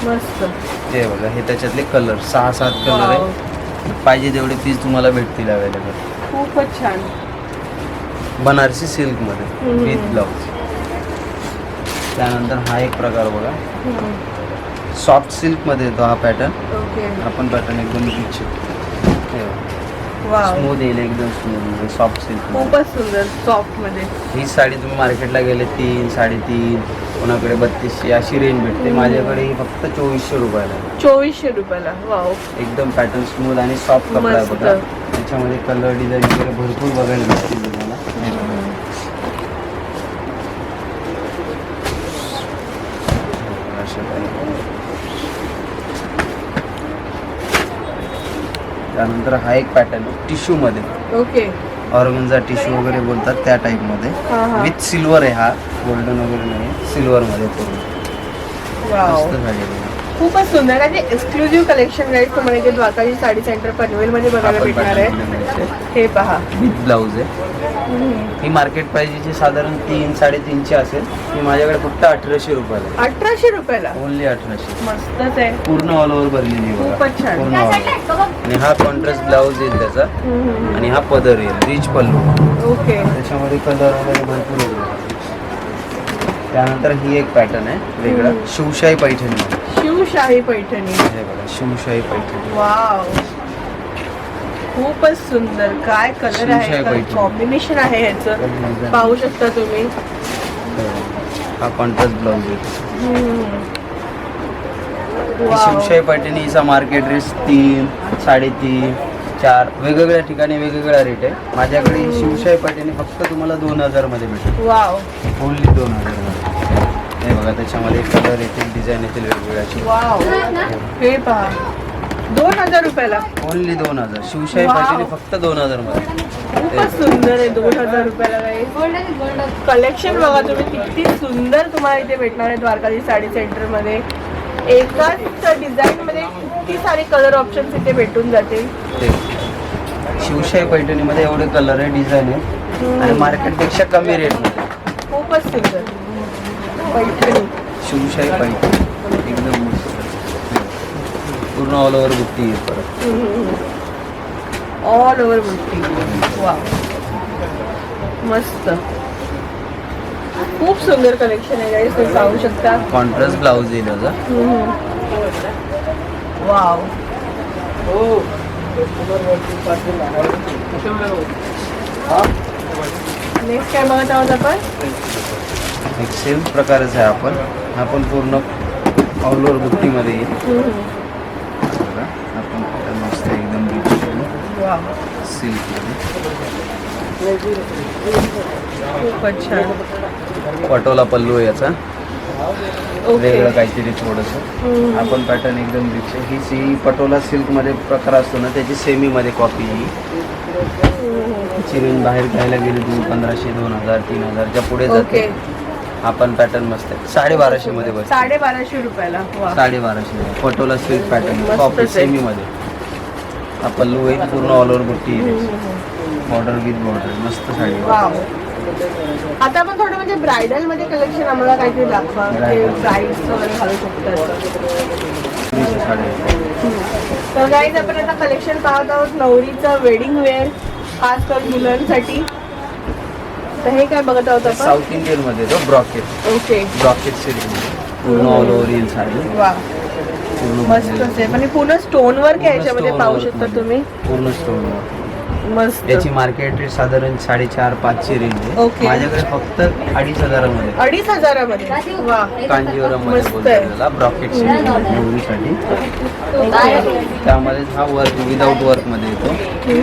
मस्त. हे बघा, हे त्याच्यातले कलर 6-7 कलर वाव, आहे. पाहिजे तेवढे पीस तुम्हाला भेटतील अवेलेबल. खूपच छान. बनारसी सिल्कमध्ये विथ ब्लाऊज. त्यानंतर हा एक प्रकार बघा, सॉफ्ट सिल्कमध्ये येतो हा पॅटर्न. ओके, आपण पॅटर्न एकदम रिच वाव, स्मूथ येईल, एकदम स्मूथ सॉफ्ट सिल्क. खूपच सुंदर. सॉफ्ट मध्ये ही साडी तुम्ही मार्केटला गेले 3-3.5, कोणाकडे 3200 अशी रेंज भेटते. माझ्याकडे ही फक्त 2400 रुपयाला आहे. 2400 रुपयाला. वाव, एकदम पॅटर्न स्मूथ आणि सॉफ्ट कपडा आहे मस्त. बघा. त्याच्यामध्ये कलर डिझाईन वगैरे भरपूर बघायला भेटतील तुम्हाला. हे बघा. अशा type. त्यानंतर हा एक पॅटर्न टिश्यू मध्ये, ओके. ऑर्गन्झा टिश्यू वगैरे बोलतात त्या टाइप मध्ये. हा, हा. विथ सिल्वर आहे हा, गोल्डन वगैरे नाही, सिल्वर मध्ये पूर्ण. वाव, मस्त साडी आहे बघा. खूपच सुंदर. आणि एक्सक्लुझिव्ह कलेक्शन गाईड तुम्हाला इथे द्वारकाधी साडी सेंटर पनवेल मध्ये बघायला आपण भेटणार pattern आहे. मध्ये मिळते. हे पहा. विथ ब्लाऊज आहे. ही मार्केट प्राइसची साधारण 3-3.5ची असेल. ही माझ्याकडे फक्त 1800 रुपयाला आहे. 1800 रुपयाला. ओनली 1800. मस्तच आहे. पूर्ण ऑल ओव्हर भरलेली आहे बघा. खूपच छान. पूर्ण all over. आणि हा कॉन्ट्रास्ट ब्लाऊज येईल त्याचा, आणि हा पदर येईल रिच पल्लू. ओके, त्याच्यामध्ये कलर वगैरे भरपूर येईल. त्यानंतर ही एक पॅटर्न आहे वेगळा, शिवशाही पैठणी. शिवशाही पैठणी. हे बघा, शिवशाही पैठणी. वाव, खूपच सुंदर. काय कलर शिवशाही आहे, पैठणी. कॉम्बिनेशन आहे ह्याचं, पाहू शकता तुम्ही. हा कॉन्ट्रास्ट ब्लाऊज आहे. ही वाव, शिवशाही पैठणी, हिचा मार्केट रेट 3, 3.5, 4 वेगवेगळ्या ठिकाणी वेगवेगळा रेट आहे. माझ्याकडे ही शिवशाही पैठणी फक्त तुम्हाला 2000 मध्ये भेटेल. वाव, ओनली 2000 मध्ये. हे बघा, त्याच्यामध्ये कलर येतील, डिझाईन येतील वेगवेगळ्याची. वाव, हे पहा. 2000 रुपयाला. ओनली 2000. शिवशाही Wow. पैठणी फक्त 2000 मध्ये. खूपच सुंदर आहे 2000 रुपयाला काही. Golden golden. कलेक्शन बघा तुम्ही किती सुंदर तुम्हाला इथे भेटणार आहे द्वारकाधीश साडी सेंटर मध्ये. एकाच डिझाईन मध्ये किती सारे कलर ऑप्शन्स इथे भेटून जातील. ते शिवशाही पैठणीमध्ये एवढे कलर आहे, डिझाईन आहे आणि मार्केटपेक्षा कमी रेटमध्ये. खूपच सुंदर पैठणी. शिवशाही पैठणी एकदम मस्त. पूर्ण ऑल ओव्हर बुट्टी आहे परत. ऑल ओव्हर बुट्टी. वा मस्त. खूप सुंदर कलेक्शन आहे गाईस, तुम्ही पाहू शकता. कॉन्ट्रास्ट ब्लाऊज येईल याचा. वाव. नेक्स्ट काय बघत आहोत आपण. एक सेम प्रकारच आहे. आपण पूर्ण ऑल ओव्हर बुट्टीमध्ये येईल. बघा, आपण मस्त एकदम वाव सिल्कमध्ये. खूपच छान. पटोला पल्लू आहे याचा. ओके. वेगळं काहीतरी थोडंसं. आपण पॅटर्न एकदम रिच आहे. ही पटोला सिल्कमध्ये प्रकार असतो ना, त्याची सेमीमध्ये कॉपी ही. रेंज बाहेर घ्यायला गेली तुम्ही 1500, 2000, 3000च्या पुढे ओके. जाते. आपण पॅटर्न मस्त आहे. 1250 मध्ये बसते. 1250 रुपयाला. वा 1250. पटोला सिल्क पॅटर्न मस्तच कॉपी आहे. सेमीमध्ये. हा पल्लू आहे पूर्ण ऑल ओव्हर बुट्टी आहे. बॉर्डर विथ बॉर्डर मस्त साडी आहे. वाव. आता आपण थोडं म्हणजे ब्रायडल मध्ये कलेक्शन आम्हाला काहीतरी दाखवा. ते ब्राईड्स वगैरे घालू शकतात. साडी आहे. तर गाईज आपण आता कलेक्शन पाहत आहोत नवरीचं वेडिंग वेअर, खास करून मुलांसाठी. तर हे काय बघत आहोत आपण. साऊथ इंडियन मध्ये तो ब्रॉकेट. ओके. ब्रॉकेट सिल्क पूर्ण ऑल ओव्हर येईल साडी. वा पूर्ण मस्तच आहे. म्हणजे पूर्ण स्टोन वर्क आहे याच्यामध्ये, पाहू शकता तुम्ही. पूर्ण स्टोन. मस्त. याची मार्केट रेट साधारण 4,500-500 रेंज आहे. ओके. माझ्याकडे फक्त 2,500 मध्ये. 2500 मध्ये. वा कांजीवरम मध्ये मस्त बोलतो आहे. त्याला ब्रॉकेट सिल्क नवरीसाठी. ओके. त्यामध्ये हा वर्क विदाऊट वर्क मध्ये येतो.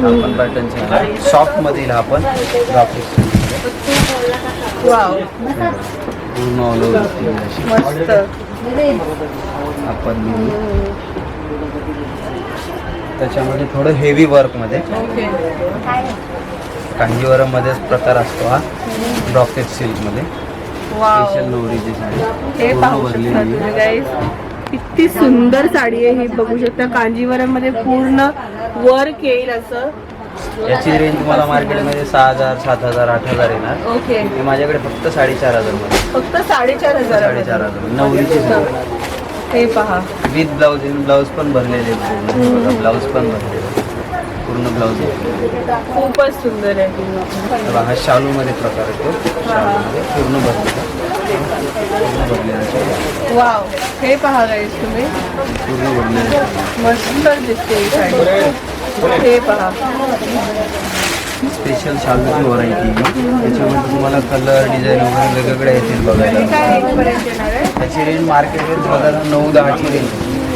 आपण पॅटर्न सॉफ्ट मध्ये येईल. आपण ब्रॉकेट सिल्क वाव पूर्ण ऑल ओव्हर मस्त. आपण त्याच्यामध्ये थोडं हेवी वर्क मध्ये ओके. कांजीवरम मध्येच प्रकार असतो हा ब्रॉकेट सिल्क मध्ये. वाव. स्पेशल नवरीची साडी हे पूर्ण पाहू शकता भरलेली तुम्ही आहे. गाईस. किती सुंदर साडी आहे ही, बघू शकता. कांजीवरम मध्ये पूर्ण वर्क येईल असं. याची रेंज तुम्हाला मार्केटमध्ये 6,000, 7,000, 8,000 येणार. ओके. हे माझ्याकडे फक्त 4,500 मध्ये. फक्त 4,500. 4,500 नवरीची साडी हे पहा. विथ ब्लाऊज येईल. ब्लाऊज पण भरलेले आहेत पूर्ण. बघा, ब्लाऊज पण भरलेले पूर्ण ब्लाऊज. खूपच सुंदर आहे. बघा, हा शालू मध्ये प्रकार येतो. शालूमध्ये पूर्ण भरलेला. पूर्ण भरलेला. वाव. हे पहा गाईस तुम्ही. पूर्ण भरलेला. मस्त दिसते ही साडी. हे पहा. स्पेशल शालूची व्हरायटी. त्याच्यामध्ये तुम्हाला कलर डिझाईन वगैरे वेगवेगळे येतील हे बघायला. काय रेंज पर्यंत येणार आहे. त्याची रेंज मार्केट रेंज साधारण 9-10ची रेंज.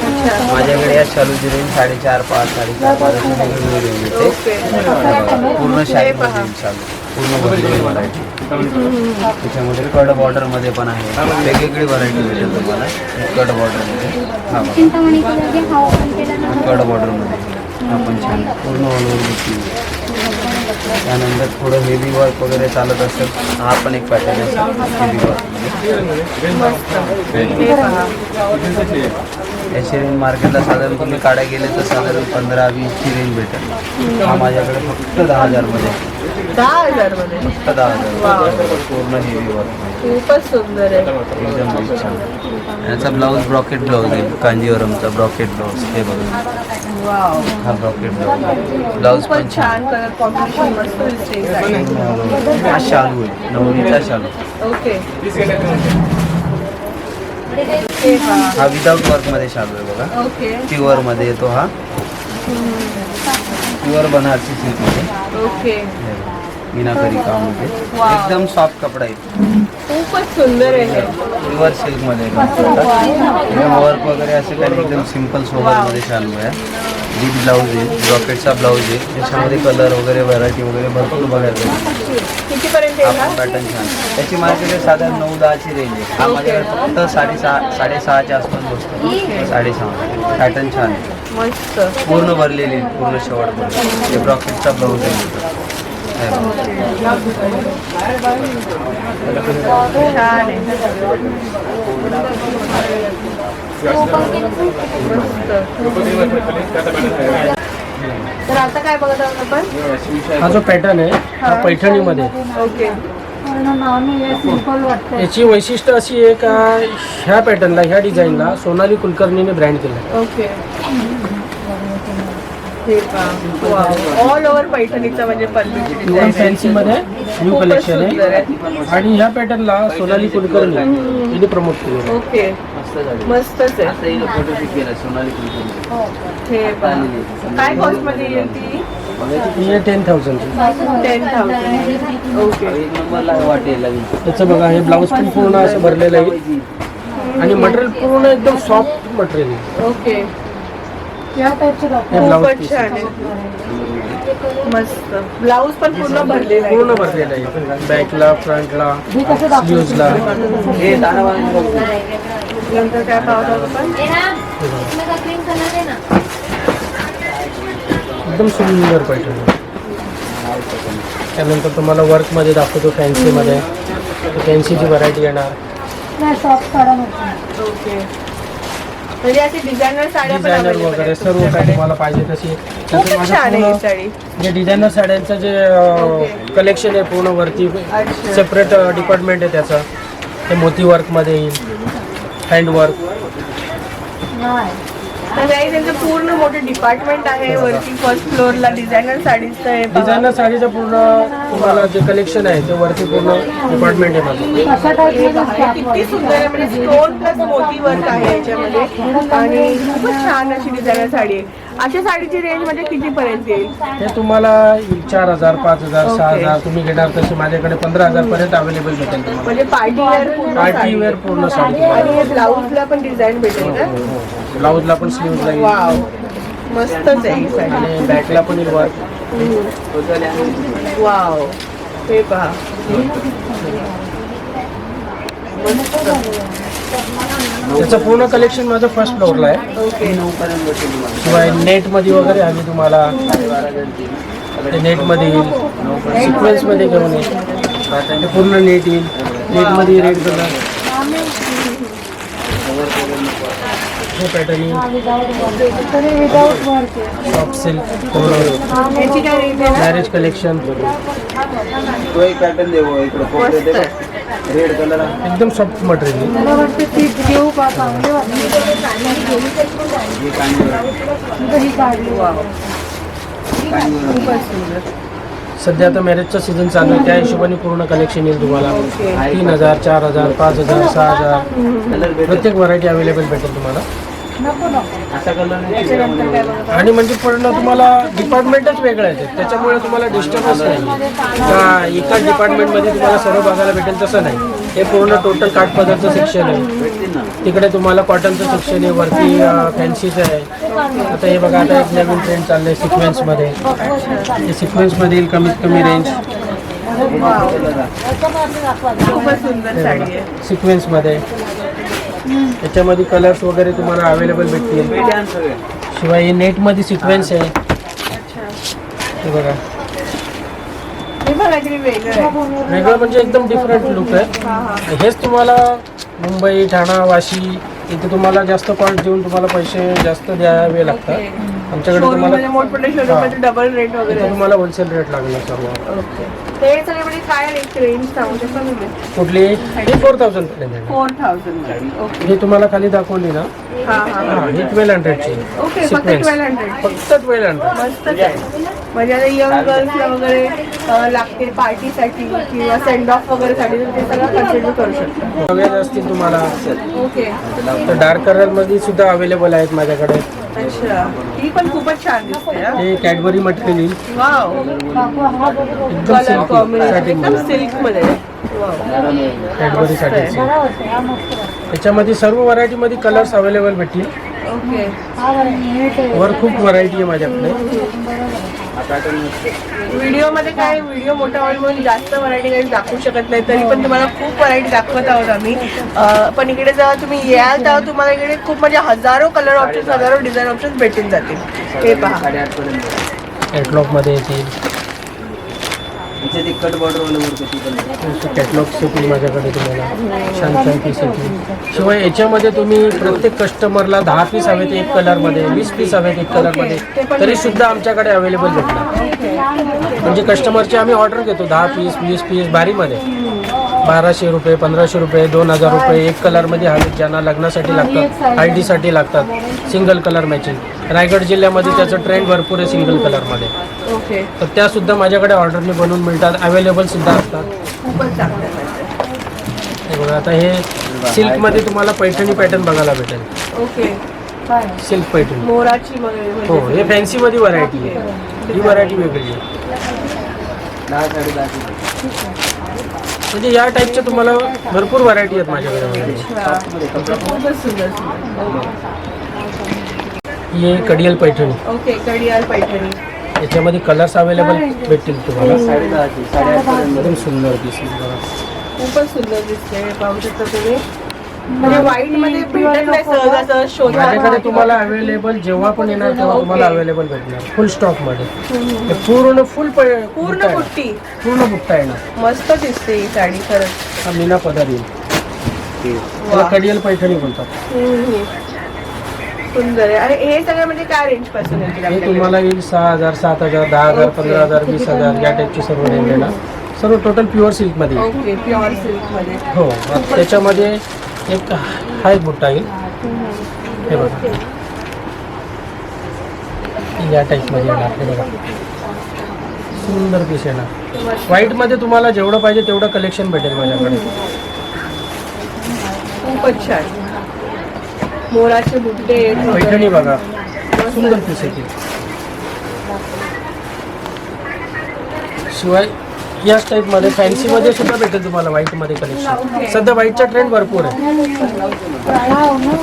अच्छा. माझ्याकडे या शालूची रेंज 4,500, 5,500 अशी वेगवेगळी रेंज येते. ओके. पूर्ण हे शालू पहा. शालू पूर्ण भरलेली व्हरायटी. त्याच्यामध्ये कड बॉर्डर मध्ये पण आहे. वेगवेगळी व्हरायटी भेटेल तुम्हाला. कड बॉर्डर मध्ये हा बघा. चिंतामणी कलर हा ओपन केला ना. कड बॉर्डर मध्ये आपण छान पूर्ण ऑल ओव्हर बुट्टी. त्यानंतर थोडं हेवी वर्क वगैरे चालत असेल हा पण एक पॅटर्न आहे हेवी वर्क. हे पहा. याची रेंज मार्केटला साधारण तुम्ही काढा गेले तर साधारण 15-20ची रेंज भेटेल. हा माझ्याकडे फक्त 10,000 मध्ये. 10,000 मध्ये. फक्त 10,000 पूर्ण हेवी वर्क. खूपच सुंदर आहे. एकदम छान. याचा ब्लाऊज ब्रॉकेट ब्लाऊज आहे. कांजीवरमचा ब्रॉकेट ब्लाऊज. हे बघा, वाव. हा ब्रॉकेट ब्लाऊज. ब्लाऊज पण खूपच छान कलर कॉम्बिनेशन मस्त दिसते ही साडी. हा शालू आहे. नवरीचा शालू. ओके. हे पहा. हा विदाऊट वर्क मध्ये शालू आहे बघा. ओके. प्युअर मध्ये येतो हा. प्युअर बनारसी सिल्क मध्ये. ओके. मीनाकरी काम मध्ये. वाव. एकदम सॉफ्ट कपडा आहे. खूपच सुंदर आहे हे. प्युअर सिल्क मध्ये वर्क वगैरे असे काही एकदम सिम्पल सोबर मध्ये शालू आहे. बिग ब्लाऊज आहे, रॉकेटचा ब्लाऊज आहे. त्याच्यामध्ये कलर वगैरे व्हरायटी वगैरे भरपूर बघायला भेटेल. कितीपर्यंत येईल हा? पॅटर्न छान. त्याची मार्केट साधारण 9-10ची रेंज आहे. हा माझ्याकडे फक्त 6.5च्या आसपास बसतो. 6.5 पॅटर्न छान आहे. मस्त. पूर्ण भरलेली पूर्ण शेवटपर्यंत. हे रॉकेटचा ब्लाऊज आहे. छान आहे. तर आता काय बघत आहोत आपण? हा जो पॅटर्न आहे हा पैठणीमध्ये. ओके. सिंपल वाटतं. याची वैशिष्ट्य अशी आहे का ह्या पॅटर्नला ह्या डिझाईनला सोनाली कुलकर्णीने ब्रँड केलं. ओके. हे ऑल ओव्हर पैठणीचा म्हणजे पल्लूची एकदम डिझाईन फॅन्सीमध्ये न्यू कलेक्शन आहे आणि ह्या पॅटर्नला सोनाली कुलकर्णी यांनी प्रमोट केलं. ओके. मस्त झाली. मस्तच आहे. आता हिने फोटोशूट केला सोनाली कुलकर्णी. हे पहा. काय कॉस्ट मध्ये येईल ती? हे 10,000. 10,000. ओके. एक नंबरला वाटेल लागेल. त्याचं बघा हे ब्लाऊज पण पूर्ण असं भरलेलं आहे आणि मटेरियल पूर्ण एकदम सॉफ्ट मटेरियल आहे. ओके. या टाईपचे हे ब्लाऊज खूपच पीस छान आहे. मस्त. ब्लाऊज पण पूर्ण भरलेला आहे. पूर्ण भरलेलं आहे बॅकला फ्रंटला स्लीव्हजला. हे दानावाला नंतर काय पाहत आहोत आपण? एकदम सुंदर पैठणी. त्यानंतर तुम्हाला वर्कमध्ये दाखवतो फॅन्सीमध्ये. फॅन्सीची व्हरायटी येणार. नाही सॉफ्ट साड्या नव्हत्या. ओके. म्हणजे अशी डिझायनर साड्या पण डिझायनर available वगैरे आहेत सर्व काही तुमच्याकडे. तुम्हाला पाहिजे तशी. खूपच छान आहे ही साडी. जे डिझायनर साड्यांचं जे ओके. कलेक्शन आहे पूर्ण वरती अच्छा. सेपरेट डिपार्टमेंट आहे त्याचं. ते मोती वर्कमध्ये येईल, हँडवर्क. नाही. तर काही त्यांचं पूर्ण मोठं डिपार्टमेंट आहे वरती फर्स्ट फ्लोअरला डिझायनर साडीचं आहे पहा. डिझायनर साडीचं पूर्ण तुम्हाला जे कलेक्शन आहे ते वरती पूर्ण डिपार्टमेंट आहे माझं. कशा हे पहा, हे टाईप किती सुंदर आहे म्हणजे स्टोन प्लस मोती वर्क आहे याच्यामध्ये आणि खूपच छान अशी डिझायनर साडी आहे. अशा साडीची रेंज म्हणजे कितीपर्यंत येईल? हे तुम्हाला 4,000, 5,000, 6,000 तुम्ही घेणार तसे माझ्याकडे 15,000 पर्यंत अवेलेबल भेटेल तुम्हाला. म्हणजे पार्टी वेअर पूर्ण पार्टी साडी. वेअर पूर्ण साडी. आणि हे ब्लाऊजला पण डिझाईन भेटेल ना? ब्लाऊजला पण स्लीव्हजला येईल वाव, मस्तच आहे ही साडी. आणि बॅकला पण येईल वर्क. वाव, हे पहा. त्याचं पूर्ण कलेक्शन माझं फर्स्ट फ्लोअरला आहे. ओके. शिवाय नेटमध्ये वगैरे हवी तुम्हाला ते नेटमध्ये येईल, सिक्वेन्समध्ये घेऊन येईल. ते पूर्ण नेट येईल, नेटमध्ये रेड कलर हे पॅटर्न येईल. विदाउट वर्क सॉफ्ट सिल्क याची काय रेंज आहे ना? मॅरेज कलेक्शन तो एक पॅटर्न देऊ इकडे फोटो दे बघ. रेड कलर एकदम सॉफ्ट मटेरियल. मला वाटतं ती घेऊ का चांगली वाटली. हे कांजीवर ही काढली. वाव, कांजीवर खूपच सुंदर. सध्या आता मॅरेजचा सीझन चालू आहे त्या हिशोबाने पूर्ण कलेक्शन येईल तुम्हाला. ओके. 3,000, 4,000, 5,000, 6,000 कलर भेटेल. प्रत्येक व्हरायटी अवेलेबल भेटेल तुम्हाला. नको नको. असा कलर त्याच्यानंतर काय बघत आहोत? आणि म्हणजे पूर्ण तुम्हाला डिपार्टमेंटच वेगळं आहे त्याच्यामुळे तुम्हाला डिस्टर्बन्स नाही का एकाच डिपार्टमेंटमध्ये तुम्हाला सर्व बघायला भेटेल तसं नाही. हे पूर्ण टोटल काठपदरचं सेक्शन आहे. भेटतील ना. तिकडे तुम्हाला कॉटनचं सेक्शन आहे, वरती फॅन्सीचं आहे. आता हे बघा आता एक नवीन ट्रेंड चाललं आहे सिक्वेन्समध्ये. हे सिक्वेन्समध्ये येईल कमीत कमी रेंज. वाव, खूपच सुंदर साडी आहे. सिक्वेन्समध्ये याच्यामध्ये कलर्स वगैरे तुम्हाला अवेलेबल भेटतील. भेटेल सगळे. शिवाय हे नेटमध्ये सिक्वेन्स आहे. हे बघा हे बघा किती वेगळं आहे. वेगळं म्हणजे एकदम डिफरंट लुक आहे. हा हा. हेच तुम्हाला मुंबई, ठाणा, वाशी इथे तुम्हाला जास्त कॉस्ट देऊन तुम्हाला पैसे जास्त द्यावे लागतात. आमच्याकडे शोरूम मध्ये तुम्हाला मोठमोठे शोरूम मध्ये डबल रेट वगैरे इथे आहे. तुम्हाला होलसेल रेट लागणार सर्व. ओके. ते सगळे म्हणजे काय रेंज सांगू शकता तुम्ही? कुठली हे 4,000 पर्यंत आहे. 4,000. ओके. हे तुम्हाला खाली दाखवली ना हा हा. हा ही 1200ची ओके, फक्त 1200. फक्त 1200. मस्तच आहे. म्हणजे आता यंग गर्ल्सला वगैरे लागते पार्टीसाठी किंवा सेंड ऑफ वगैरे साठी तर ते सगळं कन्सिडर करू शकता. हवे असतील तुम्हाला ओके. तर डार्क कलरमध्ये सुद्धा अवेलेबल आहेत माझ्याकडे. अच्छा, ही पण खूपच छान दिसते हा. हे कॅडबरी मटेरियल येईल. वाव, एकदम कलर silky कॉम्बिनेशन satin एकदम मध्ये. सिल्क मध्ये. वाव, कॅडबरी मस्त आहे. साठी त्याच्यामध्ये सर्व व्हरायटीमध्ये कलर्स अवेलेबल भेटतील. ओके. हा नीट आहे. वर खूप व्हरायटी आहे माझ्याकडे. हा पॅटर्न मस्त आहे. व्हिडिओमध्ये काय व्हिडिओ मोठा होईल म्हणून जास्त व्हरायटी काही दाखवू शकत नाही, तरी पण तुम्हाला खूप व्हरायटी दाखवत आहोत आम्ही. पण इकडे जेव्हा तुम्ही याल तेव्हा तुम्हाला इकडे खूप म्हणजे हजारो कलर ऑप्शन्स, हजारो डिझाईन ऑप्शन्स भेटून जातील. हे पहा. 8.5 पर्यंत. कॅटलॉगमध्ये येतील. इथे ते कट बॉर्डर वाले वरती पण कॅटलॉग्स येतील माझ्याकडे तुम्हाला. छान छान पीस येतील. शिवाय याच्यामध्ये तुम्ही प्रत्येक कस्टमरला 10 पीस हवेत एक कलरमध्ये, 20 पीस हवेत एक कलरमध्ये, तरी सुद्धा आमच्याकडे अवेलेबल भेटणार. म्हणजे कस्टमरची आम्ही ऑर्डर घेतो 10 पीस 20 पीस भारीमध्ये. 1200 रुपये, 1500 रुपये, 2000 रुपये एक कलरमध्ये हवेत, ज्यांना लग्नासाठी लागतात, हळदीसाठी लागतात, सिंगल कलर मॅचिंग. रायगड जिल्ह्यामध्ये त्याचं ट्रेंड भरपूर आहे सिंगल कलरमध्ये. ओके. तर त्यासुद्धा माझ्याकडे ऑर्डरने बनवून मिळतात, अवेलेबल सुद्धा असतात. खूपच चांगलं आहे. हे बघा, आता हे सिल्कमध्ये तुम्हाला पैठणी पॅटर्न बघायला भेटेल. ओके. काय सिल्क पैठणी. मोराची वगैरे हो, म्हणजे. हे फॅन्सीमध्ये व्हरायटी आहे. ही व्हरायटी वेगळी आहे. 10 10.5. म्हणजे या टाईपच्या तुम्हाला भरपूर व्हरायटी आहेत माझ्याकडे. अच्छा. खूपच सुंदर सुंदर. ही कडियल पैठणी. ओके. कडियाल पैठणी. याच्यामध्ये कलर्स अवेलेबल भेटतील तुम्हाला. 10.5 8.5 पर्यंत. एकदम सुंदर पीस बघा. खूपच सुंदर दिसते. पाहू शकता तुम्ही. म्हणजे व्हाईट मध्ये भेटत नाही सहजासहज शोधा. माझ्याकडे तुम्हाला अवेलेबल जेव्हा पण येणार तेव्हा तुम्हाला अवेलेबल भेटणार फुल स्टॉक मध्ये. हे पूर्ण फुल पूर्ण बुट्टी. पूर्ण बुट्टा येणार. मस्त दिसते ही साडी खरंच. हा मीना पदर येईल. त्याला कडियल पैठणी बोलतात. सुंदर आहे. आणि हे सगळं म्हणजे काय रेंज पासून येतील हे आपल्याकडे? तुम्हाला येईल 6000 7000 10000 15000 20000 या टाईपची सर्व रेंज येणार. सर्व टोटल प्युअर सिल्क मध्ये येईल. ओके. प्युअर सिल्क मध्ये. हो, आता त्याच्यामध्ये एक हा एक बुट्टा येईल. हे बघा, या टाईप मध्ये येणार. हे बघा, सुंदर पीस येणार. व्हाईट मध्ये तुम्हाला जेवढं पाहिजे तेवढं कलेक्शन भेटेल माझ्याकडे. खूपच छान. मोराचे बुट्टे आहेत वगैरे. पैठणी बघा, सुंदर पीस येतील. शिवाय याच टाईपमध्ये फॅन्सीमध्ये सुद्धा भेटेल तुम्हाला व्हाईटमध्ये कलेक्शन. सध्या व्हाईटचा ट्रेंड भरपूर आहे. लाव ना.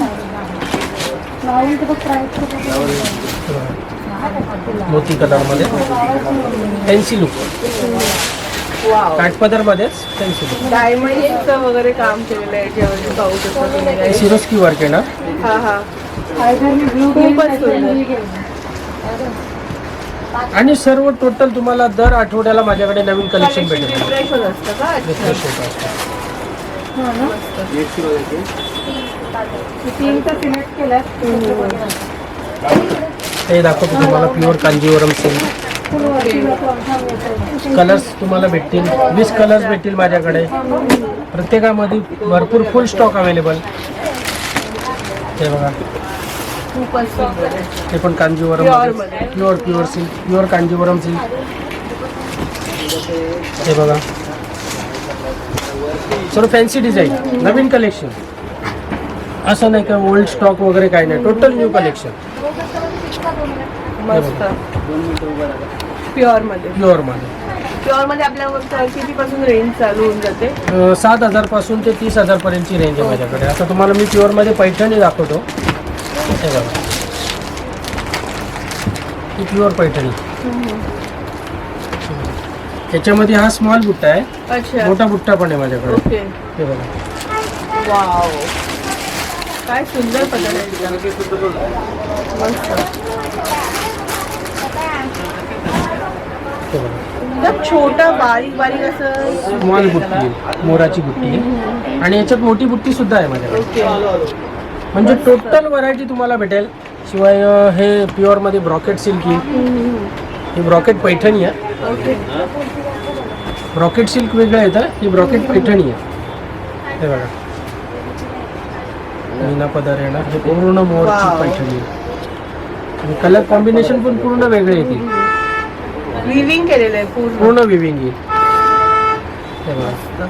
लावून तर मोती कलरमध्ये फॅन्सी लुक. वाव. काठपदरमध्येच फॅन्सी लुक. डायमंडचं वगैरे काम केलेलं आहे जेव्हा पाहू शकता तुम्ही guys. सिरोस्की वर्क आहे ना. हा हा. खूपच सुंदर. आणि सर्व टोटल तुम्हाला दर आठवड्याला माझ्याकडे नवीन कलेक्शन भेटेल. रिफ्रेश होत असतं का? Refresh होत असतं. नेट सुरू आहे. तीन तर सिलेक्ट केल्यात. हे दाखवतो तुम्हाला प्युअर कांजीवरम सिल्क. कलर्स तुम्हाला भेटतील 20 कलर्स भेटतील माझ्याकडे. प्रत्येकामध्ये भरपूर फुल स्टॉक अवेलेबल. हे बघा, खूपच सुंदर आहे. हे पण कांजीवरम Pure मध्ये. Pure silk, pure Kanjivaram silk. हे बघा, सर्व फॅन्सी डिझाईन, नवीन कलेक्शन. असं नाही का ओल्ड स्टॉक वगैरे काही नाही, टोटल न्यू कलेक्शन. मस्त. 2 मीटर उभं राहा. प्युअर मध्ये. प्युअरमध्ये मध्ये आपल्या किती पासून रेंज चालू होऊन जाते? 7000 पासून ते 30,000 पर्यंतची रेंज आहे माझ्याकडे. आता तुम्हाला मी प्युअरमध्ये पैठणी दाखवतो. हे बघा, ही प्युअर पैठणी. त्याच्यामध्ये हा स्मॉल बुट्टा आहे, अच्छा. मोठा बुट्टा पण आहे माझ्याकडे. ओके. हे बघा, वाव. काय सुंदर पद्धत आहे. मस्त. हे बघा, एकदम छोटा बारीक बारीक असं. स्मॉल बुट्टी आहे, मोराची बुट्टी आहे. आणि याच्यात मोठी बुट्टी सुद्धा आहे माझ्याकडे. ओके. म्हणजे टोटल व्हरायटी तुम्हाला भेटेल. शिवाय हे प्युअरमध्ये ब्रॉकेट सिल्क आहे. ही ब्रॉकेट पैठणी आहे. ओके. ब्रॉकेट सिल्क वेगळं येतं, ही ब्रॉकेट पैठणी आहे. हे बघा, मीना पदर येणार. हे पूर्ण मोरची Wow. पैठणी आहे. आणि कलर कॉम्बिनेशन पण पूर्ण वेगळे येतील. विविंग केलेलं आहे पूर्ण. पूर्ण विविंग येईल. हे बघा,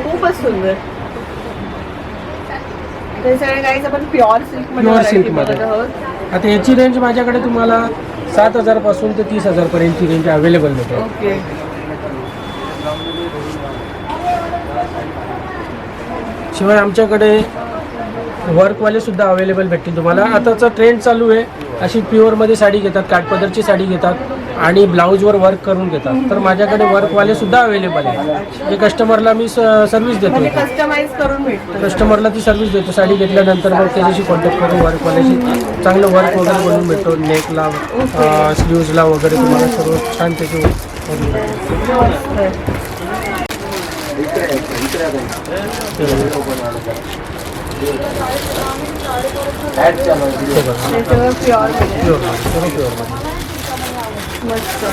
खूपच सुंदर. ते सगळे काहीच आपण प्युअर सिल्क मध्ये Pure variety silk मध्ये. बघत आहोत. आता याची रेंज माझ्याकडे तुम्हाला 7000 पासून ते 30,000 पर्यंतची रेंज अवेलेबल भेटेल. ओके. शिवाय आमच्याकडे वर्कवाले सुद्धा अवेलेबल भेटतील तुम्हाला. आताचा ट्रेंड चालू आहे, अशी प्युअरमध्ये साडी घेतात, काठपदरची साडी घेतात आणि ब्लाऊजवर वर्क करून घेतात. तर माझ्याकडे वर्कवाले सुद्धा अवेलेबल आहे, जे कस्टमरला मी सर्व्हिस देतो. म्हणजे कस्टमाइज करून भेटतो. कस्टमरला ती सर्व्हिस देतो. साडी घेतल्यानंतर मग त्याच्याशी कॉन्टॅक्ट करून वर्कवाल्याशी चांगलं वर्क वगैरे बनवून भेटतो. नेकला, स्लीव्जला वगैरे तुम्हाला सर्व छान त्याची बनवून भेटेल. त्याच्यावर प्युअर प्युअर मस्त.